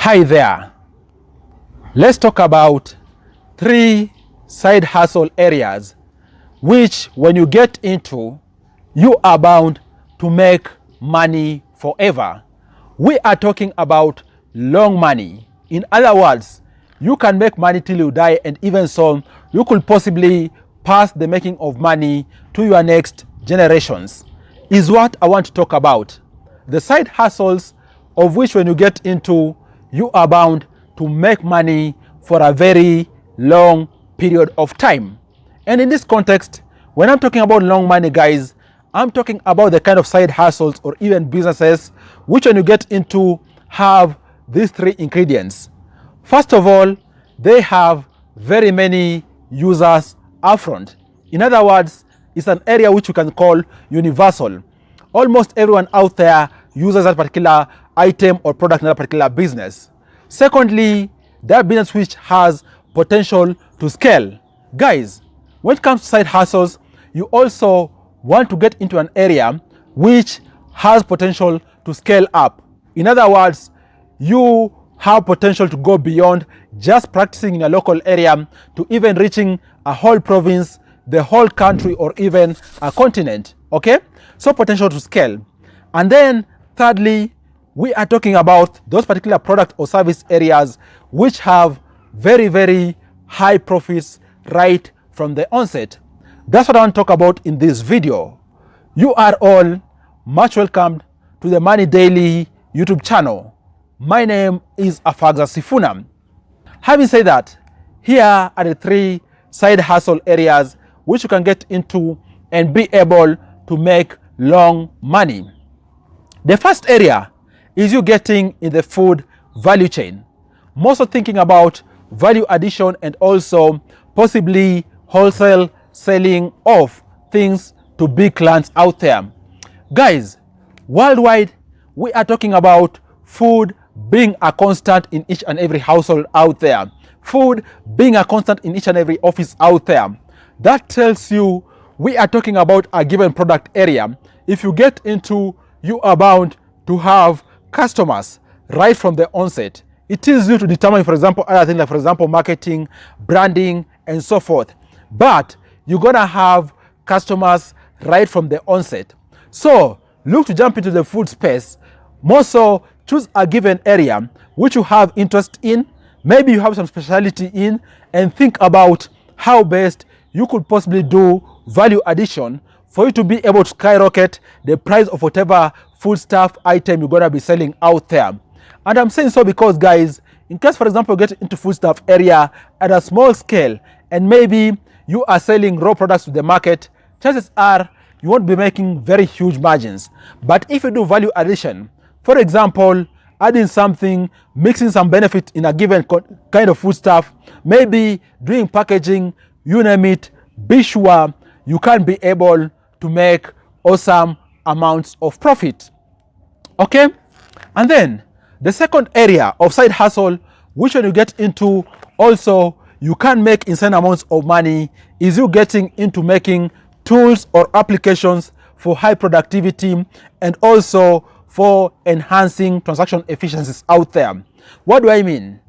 Hi there. Let's talk about 3 side hustle areas which when you get into, you are bound to make money forever. We are talking about long money. In other words, you can make money till you die, and even so, you could possibly pass the making of money to your next generations. Is what I want to talk about. The side hustles of which when you get into, you are bound to make money for a very long period of time. And in this context, when I'm talking about long money, guys, I'm talking about the kind of side hustles or even businesses which when you get into have these 3 ingredients. First of all, they have very many users upfront. In other words, it's an area which you can call universal. Almost everyone out there uses that particular item or product in that particular business. Secondly, that business which has potential to scale. Guys, when it comes to side hustles, you also want to get into an area which has potential to scale up. In other words, you have potential to go beyond just practicing in a local area to even reaching a whole province, the whole country, or even a continent. Okay? So potential to scale. And then thirdly, we are talking about those particular product or service areas which have very, very high profits right from the onset. That's what I want to talk about in this video. You are all much welcome to the Money Daily YouTube channel. My name is Afagza Sifuna. Having said that, here are the 3 side hustle areas which you can get into and be able to make long money. The first area is you getting in the food value chain. Most are thinking about value addition and also possibly wholesale selling of things to big clients out there. Guys, worldwide, we are talking about food being a constant in each and every household out there. Food being a constant in each and every office out there. That tells you we are talking about a given product area. If you get into, you are bound to have customers right from the onset. It is you to determine, for example, other things like, for example, marketing, branding, and so forth. But you're gonna have customers right from the onset. So look to jump into the food space. More so, choose a given area which you have interest in, maybe you have some specialty in, and think about how best you could possibly do value addition for you to be able to skyrocket the price of whatever foodstuff item you're gonna be selling out there. And I'm saying so because, guys, in case, for example, you get into foodstuff area at a small scale and maybe you are selling raw products to the market, chances are you won't be making very huge margins. But if you do value addition, for example, adding something, mixing some benefit in a given kind of foodstuff, maybe doing packaging, you name it, be sure you can be able to make awesome amounts of profit. Okay? And then the second area of side hustle, which when you get into also you can make insane amounts of money, is you getting into making tools or applications for high productivity and also for enhancing transaction efficiencies out there. What do I mean?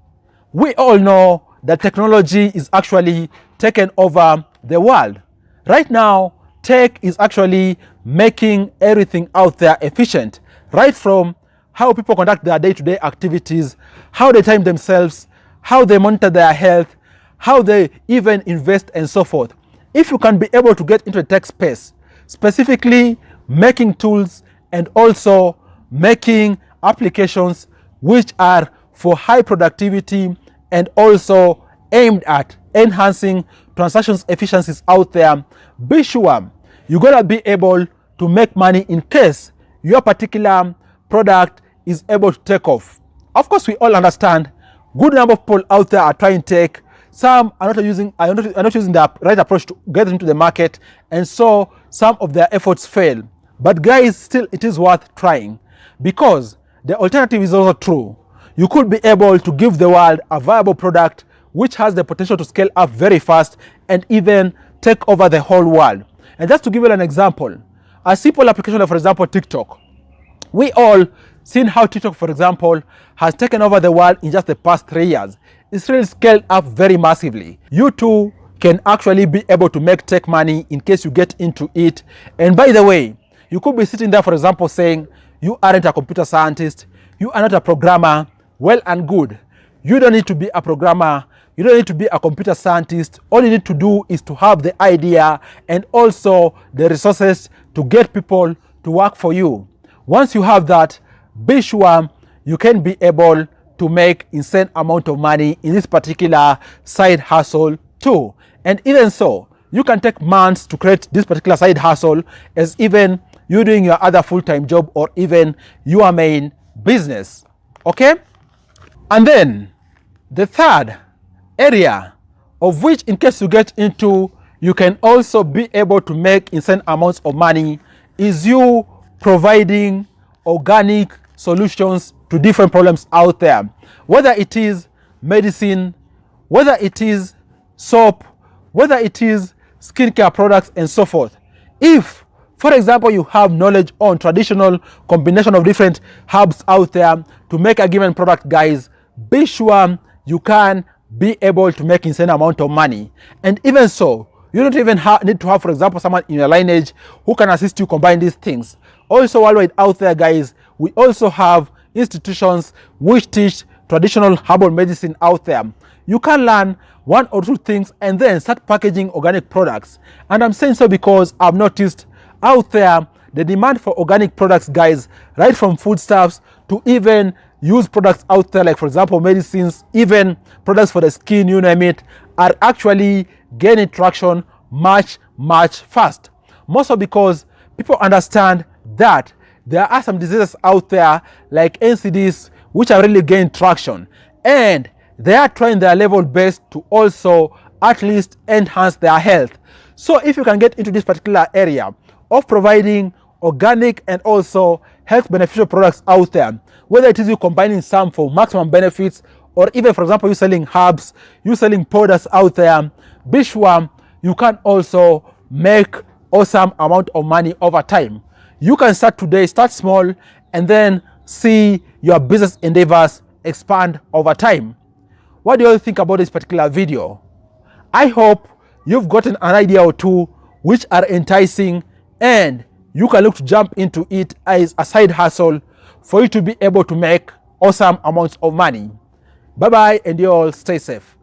We all know that technology is actually taken over the world. Right now, tech is actually making everything out there efficient, right from how people conduct their day-to-day activities, how they time themselves, how they monitor their health, how they even invest, and so forth. If you can be able to get into the tech space, specifically making tools and also making applications which are for high productivity and also aimed at enhancing transactions efficiencies out there, be sure you're gonna be able to make money in case your particular product is able to take off. Of course, we all understand good number of people out there are trying tech. Some are not using the right approach to get into the market, and so some of their efforts fail. But guys, still it is worth trying, because the alternative is also true. You could be able to give the world a viable product which has the potential to scale up very fast and even take over the whole world. And just to give you an example, a simple application like, for example, TikTok. We all seeing how TikTok, for example, has taken over the world in just the past 3 years. It's really scaled up very massively. You too can actually be able to make tech money in case you get into it. And by the way, you could be sitting there, for example, saying you aren't a computer scientist, you are not a programmer. Well and good. You don't need to be a programmer. You don't need to be a computer scientist. All you need to do is to have the idea and also the resources to get people to work for you. Once you have that, be sure you can be able to make insane amount of money in this particular side hustle too. And even so, you can take months to create this particular side hustle as even you doing your other full-time job or even your main business. Okay? And then the third area, of which in case you get into, you can also be able to make insane amounts of money, is you providing organic solutions to different problems out there. Whether it is medicine, whether it is soap, whether it is skincare products and so forth. If, for example, you have knowledge on traditional combination of different herbs out there to make a given product, guys, be sure you can be able to make insane amount of money. And even so, you don't even need to have, for example, someone in your lineage who can assist you combine these things. Also, worldwide out there, guys, we also have institutions which teach traditional herbal medicine out there. You can learn 1 or 2 things and then start packaging organic products. And I'm saying so because I've noticed out there the demand for organic products, guys, right from foodstuffs to even used products out there, like for example medicines, even products for the skin, you name it, are actually gaining traction much fast. Mostly because people understand that there are some diseases out there like NCDs which are really gaining traction, and they are trying their level best to also at least enhance their health. So if you can get into this particular area of providing organic and also health beneficial products out there, whether it is you combining some for maximum benefits or even, for example, you selling herbs, you selling powders out there, be sure you can also make awesome amount of money over time. You can start today, start small, and then see your business endeavors expand over time. What do you all think about this particular video? I hope you've gotten an idea or two which are enticing and you can look to jump into it as a side hustle for you to be able to make awesome amounts of money. Bye bye, and you all stay safe.